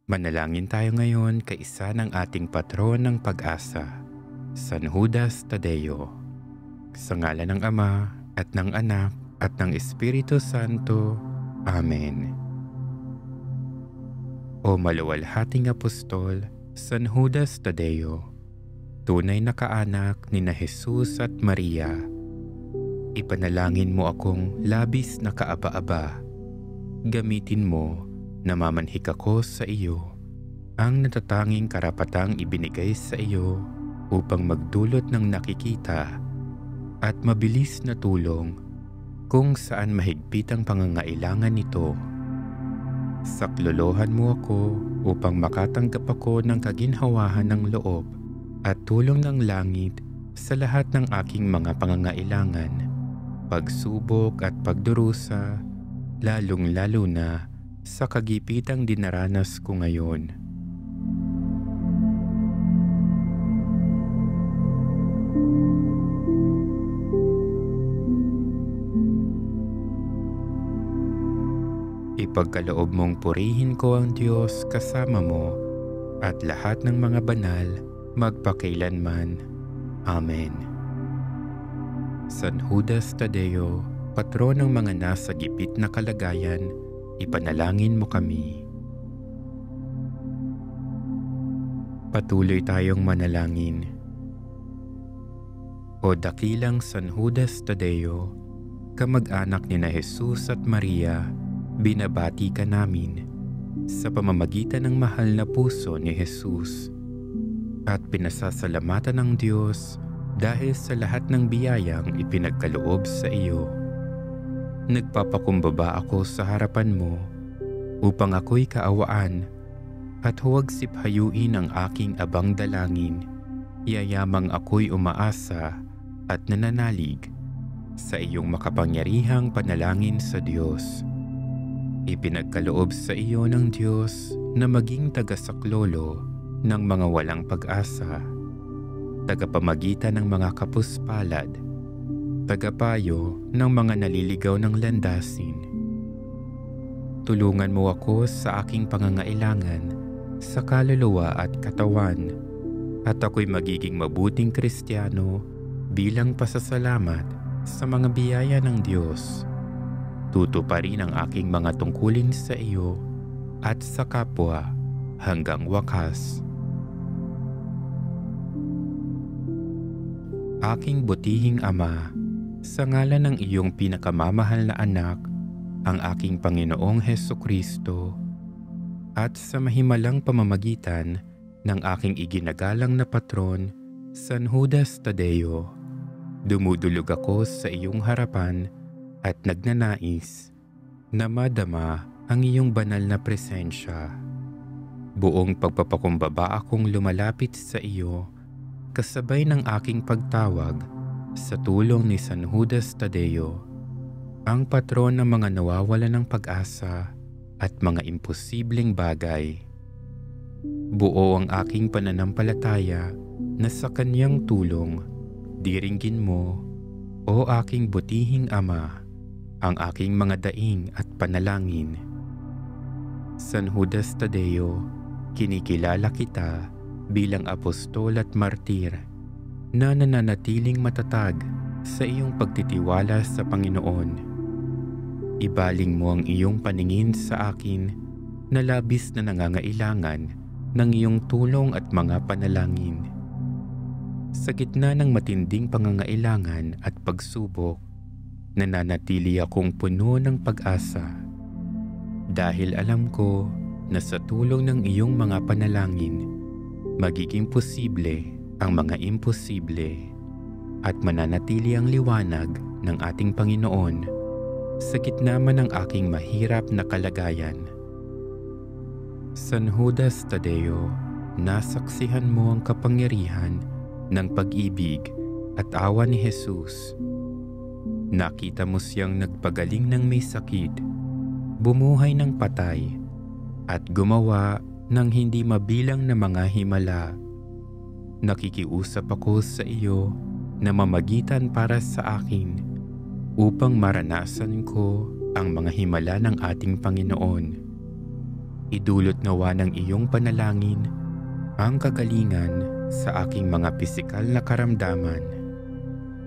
Manalangin tayo ngayon kay isa ng ating patron ng pag-asa, San Judas Tadeo. Sa ngalan ng Ama at ng Anak at ng Espiritu Santo. Amen. O maluwalhating apostol, San Judas Tadeo, tunay na kaanak ni na Jesus at Maria, ipanalangin mo akong labis na kaaba-aba. Gamitin mo na mamanhik ako sa iyo ang natatanging karapatang ibinigay sa iyo upang magdulot ng nakikita at mabilis na tulong kung saan mahigpit ang pangangailangan nito. Saklolohan mo ako upang makatanggap ako ng kaginhawahan ng loob at tulong ng langit sa lahat ng aking mga pangangailangan, pagsubok at pagdurusa, lalong-lalo na sa kagipitang dinaranas ko ngayon. Ipagkaloob mong purihin ko ang Diyos kasama mo at lahat ng mga banal magpakailanman. Amen. San Judas Tadeo, patron ng mga nasa gipit na kalagayan, ipanalangin mo kami. Patuloy tayong manalangin. O dakilang San Judas Tadeo, kamag-anak ni na Jesus at Maria, binabati ka namin sa pamamagitan ng mahal na puso ni Jesus at pinasasalamatan ng Diyos dahil sa lahat ng biyayang ipinagkaloob sa iyo. Nagpapakumbaba ako sa harapan mo upang ako'y kaawaan at huwag siphayuin ang aking abang dalangin. Yayamang ako'y umaasa at nananalig sa iyong makapangyarihang panalangin sa Diyos. Ipinagkaloob sa iyo ng Diyos na maging tagasaklolo ng mga walang pag-asa, tagapamagitan ng mga kapuspalad, tagapayo ng mga naliligaw ng landasin. Tulungan mo ako sa aking pangangailangan sa kaluluwa at katawan, at ako'y magiging mabuting Kristiyano bilang pasasalamat sa mga biyaya ng Diyos. Tutuparin ang aking mga tungkulin sa iyo at sa kapwa hanggang wakas. Aking butihing Ama, sa ngalan ng iyong pinakamamahal na anak, ang aking Panginoong Hesukristo, at sa mahimalang pamamagitan ng aking iginagalang na patron, San Judas Tadeo, dumudulog ako sa iyong harapan at nagnanais na madama ang iyong banal na presensya. Buong pagpapakumbaba akong lumalapit sa iyo, kasabay ng aking pagtawag sa tulong ni San Judas Tadeo, ang patron ng mga nawawalan ng pag-asa at mga imposibleng bagay. Buo ang aking pananampalataya na sa kanyang tulong, diringgin mo, o aking butihing Ama, ang aking mga daing at panalangin. San Judas Tadeo, kinikilala kita bilang apostol at martir na nananatiling matatag sa iyong pagtitiwala sa Panginoon. Ibaling mo ang iyong paningin sa akin na labis na nangangailangan ng iyong tulong at mga panalangin. Sa gitna ng matinding pangangailangan at pagsubok, nananatili akong puno ng pag-asa dahil alam ko na sa tulong ng iyong mga panalangin, magiging posible ang mga imposible at mananatili ang liwanag ng ating Panginoon sa gitna man ng aking mahirap na kalagayan. San Judas Tadeo, nasaksihan mo ang kapangyarihan ng pag-ibig at awa ni Jesus. Nakita mo siyang nagpagaling ng may sakit, bumuhay ng patay, at gumawa ng hindi mabilang na mga himala. Nakikiusap ako sa iyo na mamagitan para sa akin upang maranasan ko ang mga himala ng ating Panginoon. Idulot nawa ng iyong panalangin ang kagalingan sa aking mga pisikal na karamdaman.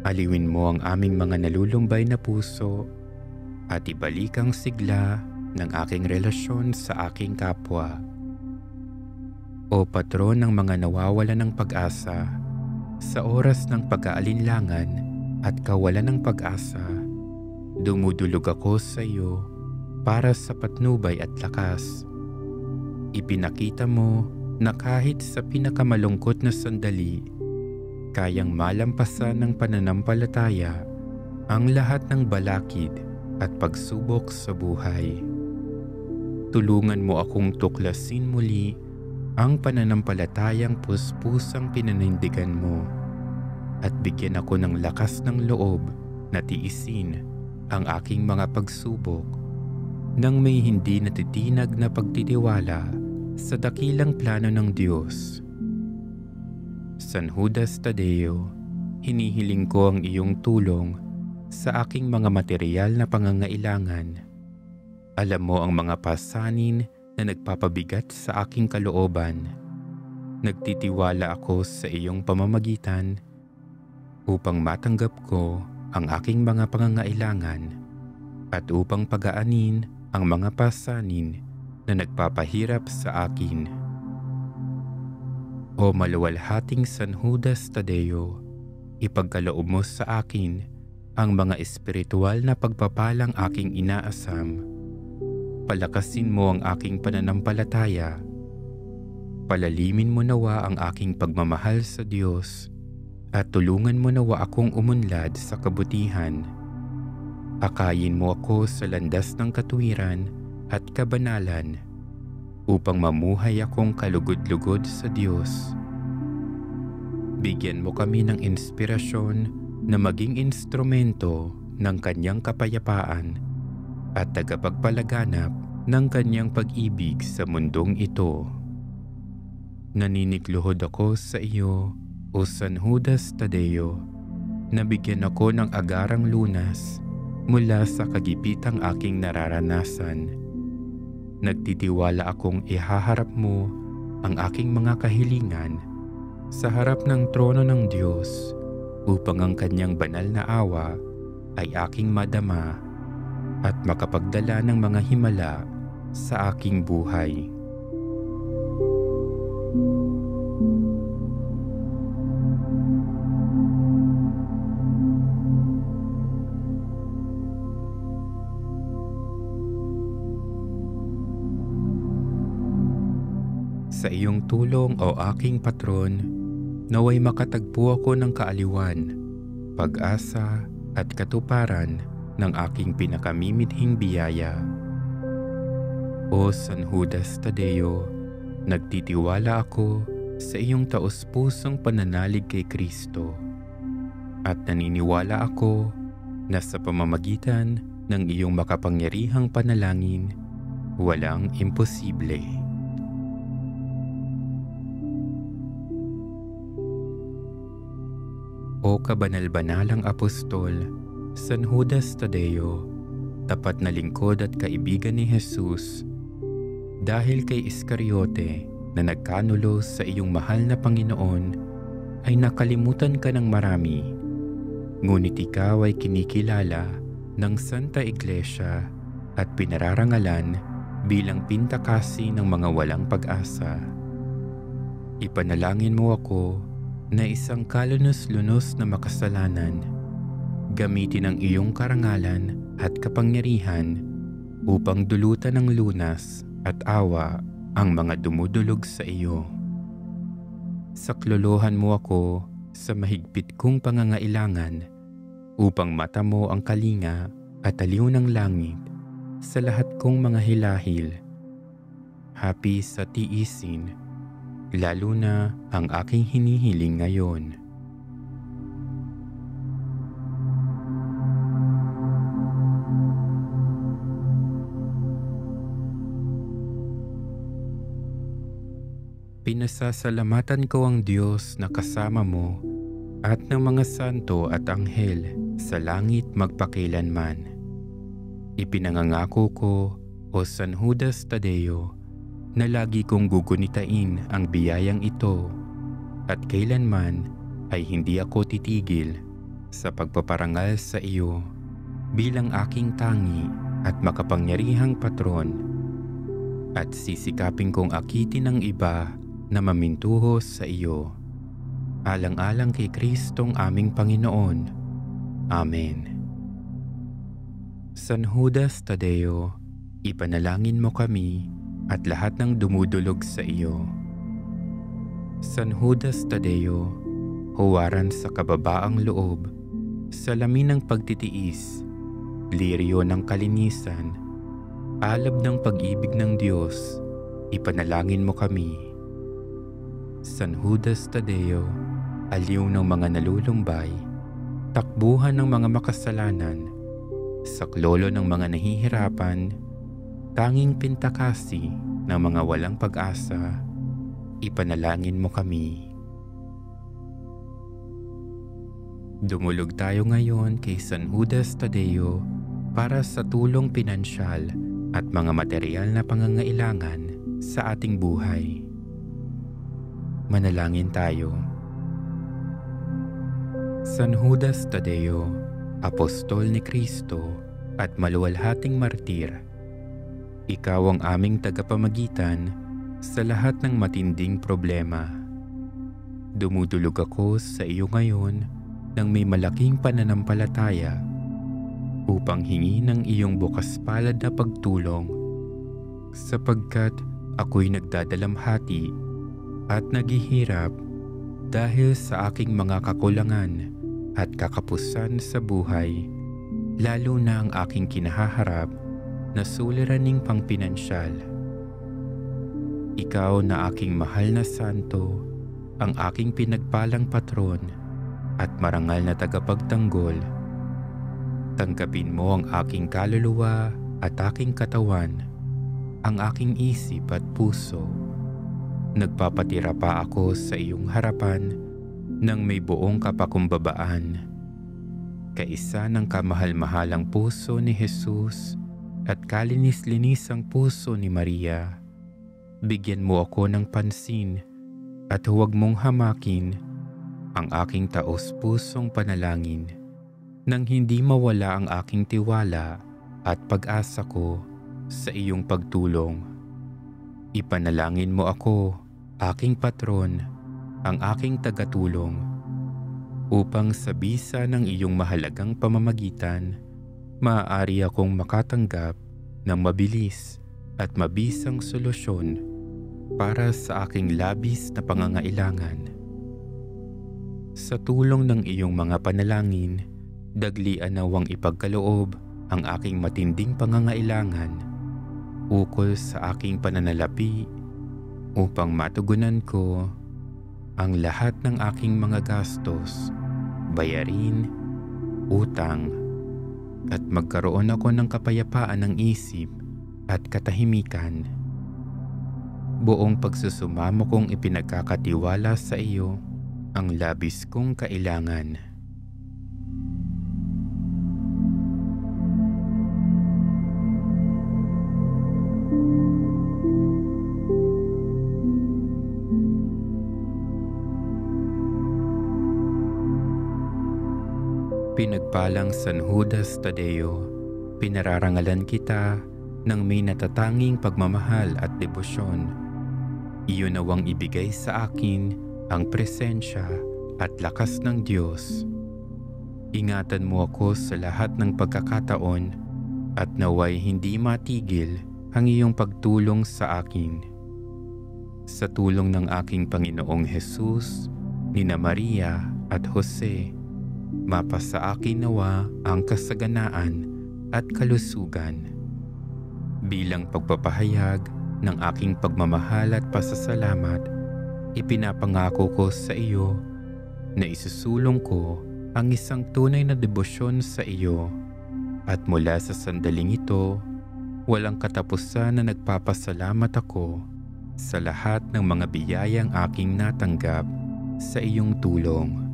Aliwin mo ang aming mga nalulumbay na puso at ibalik ang sigla ng aking relasyon sa aking kapwa. O Patron ng mga nawawalan ng pag-asa, sa oras ng pag-aalinlangan at kawalan ng pag-asa, dumudulog ako sa iyo para sa patnubay at lakas. Ipinakita mo na kahit sa pinakamalungkot na sandali, kayang malampasan ng pananampalataya ang lahat ng balakid at pagsubok sa buhay. Tulungan mo akong tuklasin muli ang pananampalatayang puspusang pinanindigan mo at bigyan ako ng lakas ng loob na tiisin ang aking mga pagsubok nang may hindi natitinag na pagtitiwala sa dakilang plano ng Diyos. San Judas Tadeo, hinihiling ko ang iyong tulong sa aking mga material na pangangailangan. Alam mo ang mga pasanin na nagpapabigat sa aking kalooban. Nagtitiwala ako sa iyong pamamagitan upang matanggap ko ang aking mga pangangailangan at upang pagaanin ang mga pasanin na nagpapahirap sa akin. O maluwalhating San Judas Tadeo, ipagkaloob mo sa akin ang mga espiritual na pagpapalang aking inaasam. Palakasin mo ang aking pananampalataya. Palalimin mo nawa ang aking pagmamahal sa Diyos at tulungan mo nawa akong umunlad sa kabutihan. Akayin mo ako sa landas ng katuwiran at kabanalan upang mamuhay akong kalugod-lugod sa Diyos. Bigyan mo kami ng inspirasyon na maging instrumento ng Kanyang kapayapaan at tagapagpalaganap ng Kanyang pag-ibig sa mundong ito. Naninikluhod ako sa iyo, O San Judas Tadeo, na bigyan ako ng agarang lunas mula sa kagipitang aking nararanasan. Nagtitiwala akong ihaharap mo ang aking mga kahilingan sa harap ng trono ng Diyos upang ang Kanyang banal na awa ay aking madama at makapagdala ng mga himala sa aking buhay. Sa iyong tulong, O aking Patron, naway makatagpo ako ng kaaliwan, pag-asa at katuparan ng aking pinakamimithing biyaya. O San Judas Tadeo, nagtitiwala ako sa iyong taos-pusong pananalig kay Kristo at naniniwala ako na sa pamamagitan ng iyong makapangyarihang panalangin, walang imposible. O kabanal-banalang apostol, San Judas Tadeo, tapat na lingkod at kaibigan ni Jesus, dahil kay Iscariote na nagkanulo sa iyong mahal na Panginoon, ay nakalimutan ka ng marami. Ngunit ikaw ay kinikilala ng Santa Iglesia at pinararangalan bilang pintakasi ng mga walang pag-asa. Ipanalangin mo ako na isang kalunos-lunos na makasalanan, gamitin ang iyong karangalan at kapangyarihan upang dulutan ng lunas at awa ang mga dumudulog sa iyo. Saklolohan mo ako sa mahigpit kong pangangailangan upang mata mo ang kalinga at aliw ng langit sa lahat kong mga hilahil. Happy sa tiisin, lalo na ang aking hinihiling ngayon. Pinasasalamatan ko ang Diyos na kasama mo at ng mga santo at anghel sa langit magpakailanman. Ipinangangako ko, O San Judas Tadeo, na lagi kong gugunitain ang biyayang ito at kailanman ay hindi ako titigil sa pagpaparangal sa iyo bilang aking tangi at makapangyarihang patron, at sisikapin kong akitin ng iba na mamintuho sa iyo, alang-alang kay Kristong aming Panginoon. Amen. San Judas Tadeo, ipanalangin mo kami at lahat ng dumudulog sa iyo. San Judas Tadeo, huwaran sa kababaang loob, salamin ng pagtitiis, liryo ng kalinisan, alab ng pag-ibig ng Diyos, ipanalangin mo kami. San Judas Tadeo, aliw ng mga nalulumbay, takbuhan ng mga makasalanan, saklolo ng mga nahihirapan, tanging pintakasi ng mga walang pag-asa, ipanalangin mo kami. Dumulog tayo ngayon kay San Judas Tadeo para sa tulong pinansyal at mga material na pangangailangan sa ating buhay. Manalangin tayo. San Judas Tadeo, apostol ni Kristo at maluwalhating martir, ikaw ang aming tagapamagitan sa lahat ng matinding problema. Dumudulog ako sa iyo ngayon nang may malaking pananampalataya upang hingi ng iyong bukas palad na pagtulong, sapagkat ako'y nagdadalamhati at naghihirap dahil sa aking mga kakulangan at kakapusan sa buhay, lalo na ang aking kinahaharap na suliraning pangpinansyal. Ikaw na aking mahal na santo, ang aking pinagpalang patron at marangal na tagapagtanggol, tanggapin mo ang aking kaluluwa at aking katawan, ang aking isip at puso. Nagpapatira pa ako sa iyong harapan ng may buong kapakumbabaan, kaisa ng kamahal-mahalang puso ni Jesus at kalinis-linisang puso ni Maria. Bigyan mo ako ng pansin at huwag mong hamakin ang aking taos-pusong panalangin nang hindi mawala ang aking tiwala at pag-asa ko sa iyong pagtulong. Ipanalangin mo ako, aking patron, ang aking tagatulong, upang sa bisa ng iyong mahalagang pamamagitan, maaari akong makatanggap ng mabilis at mabisang solusyon para sa aking labis na pangangailangan. Sa tulong ng iyong mga panalangin, daglian nawang ipagkaloob ang aking matinding pangangailangan ukol sa aking pananalapi upang matugunan ko ang lahat ng aking mga gastos, bayarin, utang, at magkaroon ako ng kapayapaan ng isip at katahimikan. Buong pagsusumamo kong ipinagkakatiwala sa iyo ang labis kong kailangan. Pinagpalang San Judas Tadeo, pinararangalan kita ng may natatanging pagmamahal at debosyon. Iyon nawang ibigay sa akin ang presensya at lakas ng Diyos. Ingatan mo ako sa lahat ng pagkakataon at naway hindi matigil ang iyong pagtulong sa akin. Sa tulong ng aking Panginoong Jesus, nina Maria at Jose, mapasa akin nawa ang kasaganaan at kalusugan. Bilang pagpapahayag ng aking pagmamahal at pasasalamat, ipinapangako ko sa iyo na isusulong ko ang isang tunay na debosyon sa iyo, at mula sa sandaling ito, walang katapusan na nagpapasalamat ako sa lahat ng mga biyayang aking natanggap sa iyong tulong.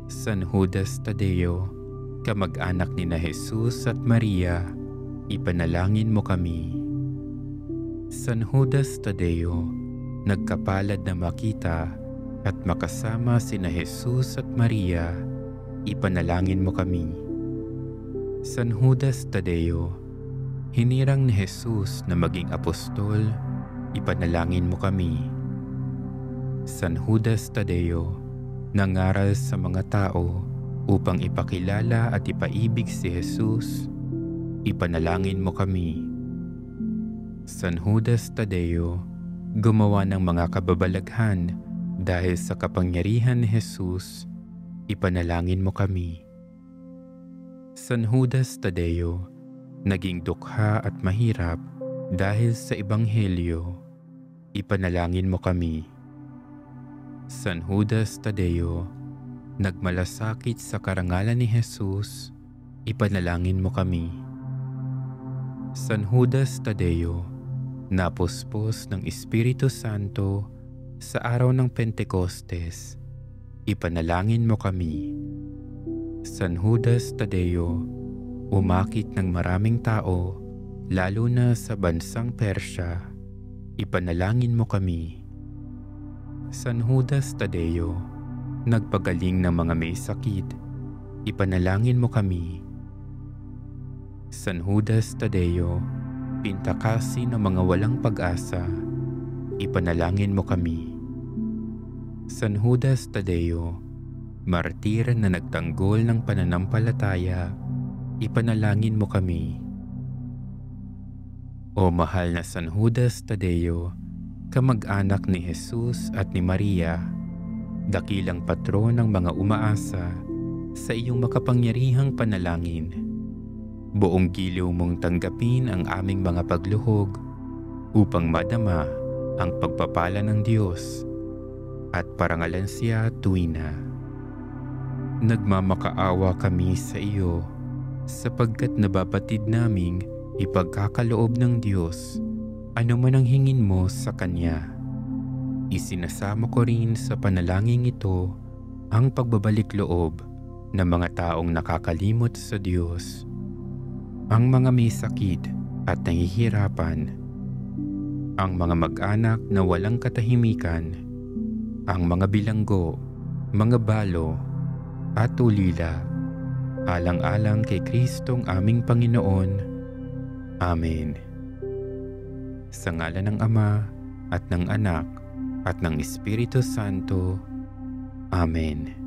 San Judas Tadeo, kamag-anak nina Jesus at Maria, ipanalangin mo kami. San Judas Tadeo, nagkapalad na makita at makasama sina Jesus at Maria, ipanalangin mo kami. San Judas Tadeo, hinirang ni Jesus na maging apostol, ipanalangin mo kami. San Judas Tadeo, nangaral sa mga tao upang ipakilala at ipaibig si Jesus, ipanalangin mo kami. San Judas Tadeo, gumawa ng mga kababalaghan dahil sa kapangyarihan ni Jesus, ipanalangin mo kami. San Judas Tadeo, naging dukha at mahirap dahil sa Ebanghelyo, ipanalangin mo kami. San Judas Tadeo, nagmalasakit sa karangalan ni Jesus, ipanalangin mo kami. San Judas Tadeo, napuspos ng Espiritu Santo sa araw ng Pentecostes, ipanalangin mo kami. San Judas Tadeo, umakit ng maraming tao, lalo na sa bansang Persya, ipanalangin mo kami. San Judas Tadeo, nagpagaling ng mga may sakit, ipanalangin mo kami. San Judas Tadeo, pintakasi ng mga walang pag-asa, ipanalangin mo kami. San Judas Tadeo, martir na nagtanggol ng pananampalataya, ipanalangin mo kami. O mahal na San Judas Tadeo, kamag-anak ni Jesus at ni Maria, dakilang patron ng mga umaasa sa iyong makapangyarihang panalangin. Buong giliw mong tanggapin ang aming mga pagluhog upang madama ang pagpapala ng Diyos at parangalan siya tuwina. Nagmamakaawa kami sa iyo sapagkat nababatid naming ipagkakaloob ng Diyos ano man ang hingin mo sa Kanya. Isinasama ko rin sa panalangin ito ang pagbabalik loob ng mga taong nakakalimot sa Diyos, ang mga may sakit at nahihirapan, ang mga mag-anak na walang katahimikan, ang mga bilanggo, mga balo, at ulila, alang-alang kay Kristong aming Panginoon. Amen. Sa ngalan ng Ama at ng Anak at ng Espiritu Santo. Amen.